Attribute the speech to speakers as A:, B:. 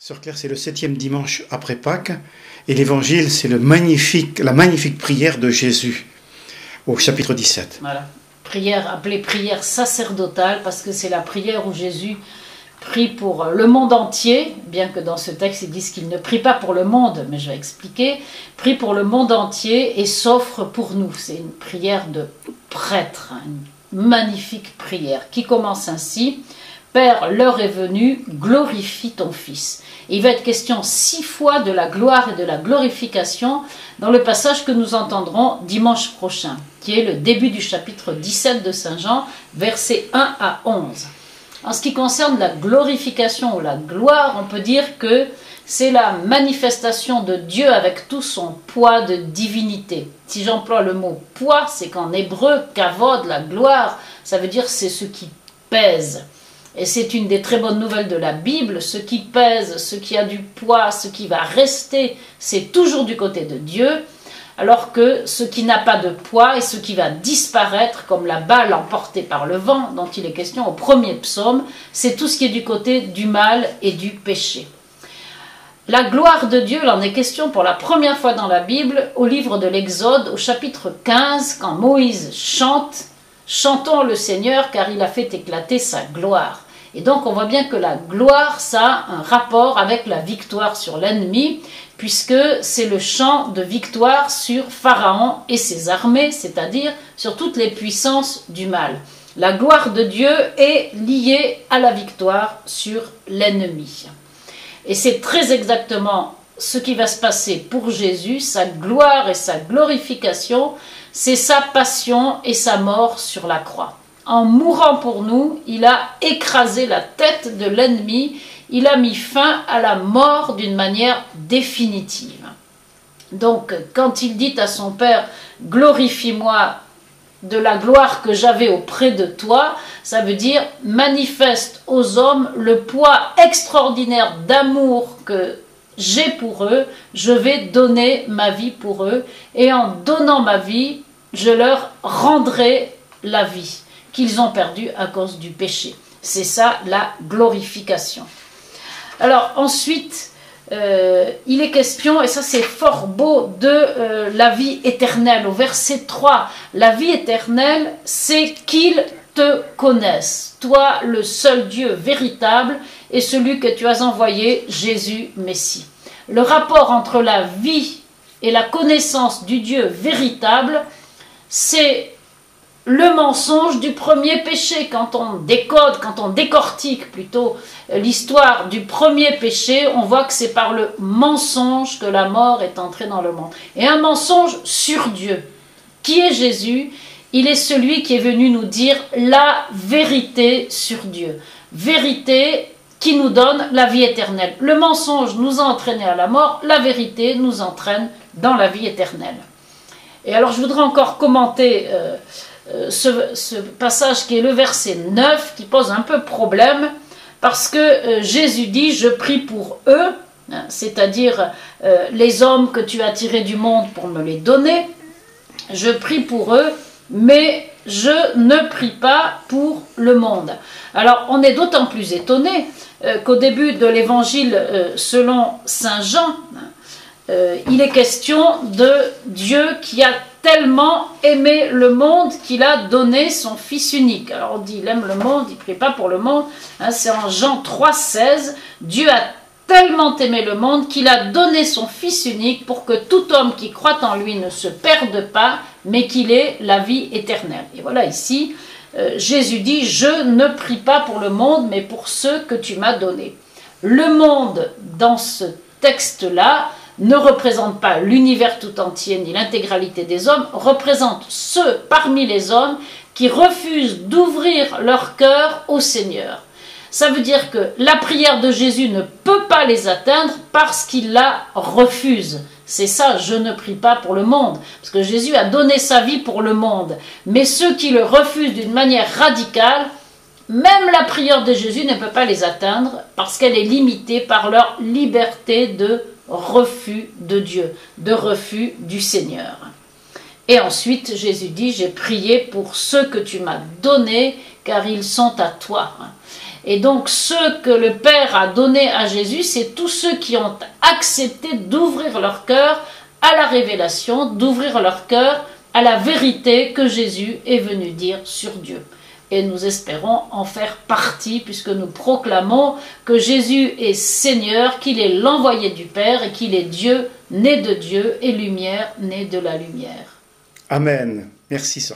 A: Sœur Claire, c'est le 7e dimanche après Pâques, et l'évangile, c'est la magnifique prière de Jésus, au chapitre 17.
B: Voilà, prière appelée prière sacerdotale, parce que c'est la prière où Jésus prie pour le monde entier, bien que dans ce texte, ils disent qu'il ne prie pas pour le monde, mais je vais expliquer, prie pour le monde entier et s'offre pour nous. C'est une prière de prêtre, une magnifique prière, qui commence ainsi. Père, l'heure est venue, glorifie ton Fils. Et il va être question 6 fois de la gloire et de la glorification dans le passage que nous entendrons dimanche prochain, qui est le début du chapitre 17 de Saint Jean, versets 1 à 11. En ce qui concerne la glorification ou la gloire, on peut dire que c'est la manifestation de Dieu avec tout son poids de divinité. Si j'emploie le mot poids, c'est qu'en hébreu, kavod, la gloire, ça veut dire c'est ce qui pèse. Et c'est une des très bonnes nouvelles de la Bible, ce qui pèse, ce qui a du poids, ce qui va rester, c'est toujours du côté de Dieu, alors que ce qui n'a pas de poids et ce qui va disparaître, comme la balle emportée par le vent, dont il est question au premier psaume, c'est tout ce qui est du côté du mal et du péché. La gloire de Dieu, il en est question pour la première fois dans la Bible, au livre de l'Exode, au chapitre 15, quand Moïse chante « Chantons le Seigneur car il a fait éclater sa gloire ». Et donc on voit bien que la gloire, ça a un rapport avec la victoire sur l'ennemi, puisque c'est le chant de victoire sur Pharaon et ses armées, c'est-à-dire sur toutes les puissances du mal. La gloire de Dieu est liée à la victoire sur l'ennemi. Et c'est très exactement ce qui va se passer pour Jésus, sa gloire et sa glorification, c'est sa passion et sa mort sur la croix. En mourant pour nous, il a écrasé la tête de l'ennemi, il a mis fin à la mort d'une manière définitive. Donc, quand il dit à son Père « Glorifie-moi de la gloire que j'avais auprès de toi », ça veut dire « Manifeste aux hommes le poids extraordinaire d'amour que j'ai pour eux, je vais donner ma vie pour eux, et en donnant ma vie, je leur rendrai la vie qu'ils ont perdue à cause du péché. » C'est ça la glorification. Alors ensuite, il est question, et ça c'est fort beau, de la vie éternelle. Au verset 3, la vie éternelle, c'est qu'ils te connaissent, toi le seul Dieu véritable et celui que tu as envoyé, Jésus Messie. Le rapport entre la vie et la connaissance du Dieu véritable, c'est le mensonge du premier péché. Quand on décode, quand on décortique plutôt l'histoire du premier péché, on voit que c'est par le mensonge que la mort est entrée dans le monde. Et un mensonge sur Dieu. Qui est Jésus? Il est celui qui est venu nous dire la vérité sur Dieu. Vérité qui nous donne la vie éternelle. Le mensonge nous a entraînés à la mort, la vérité nous entraîne dans la vie éternelle. Et alors je voudrais encore commenter ce passage qui est le verset 9, qui pose un peu problème, parce que Jésus dit « Je prie pour eux », c'est-à-dire les hommes que tu as tirés du monde pour me les donner, je prie pour eux, mais je ne prie pas pour le monde. Alors on est d'autant plus étonné qu'au début de l'évangile selon Saint Jean, il est question de Dieu qui a tellement aimé le monde qu'il a donné son Fils unique. Alors on dit il aime le monde, il ne prie pas pour le monde, c'est en Jean 3,16, Dieu a tellement aimé le monde qu'il a donné son Fils unique pour que tout homme qui croit en lui ne se perde pas, mais qu'il ait la vie éternelle. Et voilà ici, Jésus dit « Je ne prie pas pour le monde, mais pour ceux que tu m'as donnés ». Le monde, dans ce texte-là, ne représente pas l'univers tout entier ni l'intégralité des hommes, représente ceux parmi les hommes qui refusent d'ouvrir leur cœur au Seigneur. Ça veut dire que la prière de Jésus ne peut pas les atteindre parce qu'il la refuse. C'est ça, je ne prie pas pour le monde, parce que Jésus a donné sa vie pour le monde. Mais ceux qui le refusent d'une manière radicale, même la prière de Jésus ne peut pas les atteindre parce qu'elle est limitée par leur liberté de refus de Dieu, de refus du Seigneur. Et ensuite, Jésus dit, j'ai prié pour ceux que tu m'as donnés, car ils sont à toi. Et donc ceux que le Père a donnés à Jésus, c'est tous ceux qui ont accepté d'ouvrir leur cœur à la révélation, d'ouvrir leur cœur à la vérité que Jésus est venu dire sur Dieu. Et nous espérons en faire partie, puisque nous proclamons que Jésus est Seigneur, qu'il est l'envoyé du Père et qu'il est Dieu, né de Dieu, et lumière, né de la lumière.
A: Amen. Merci, sœur.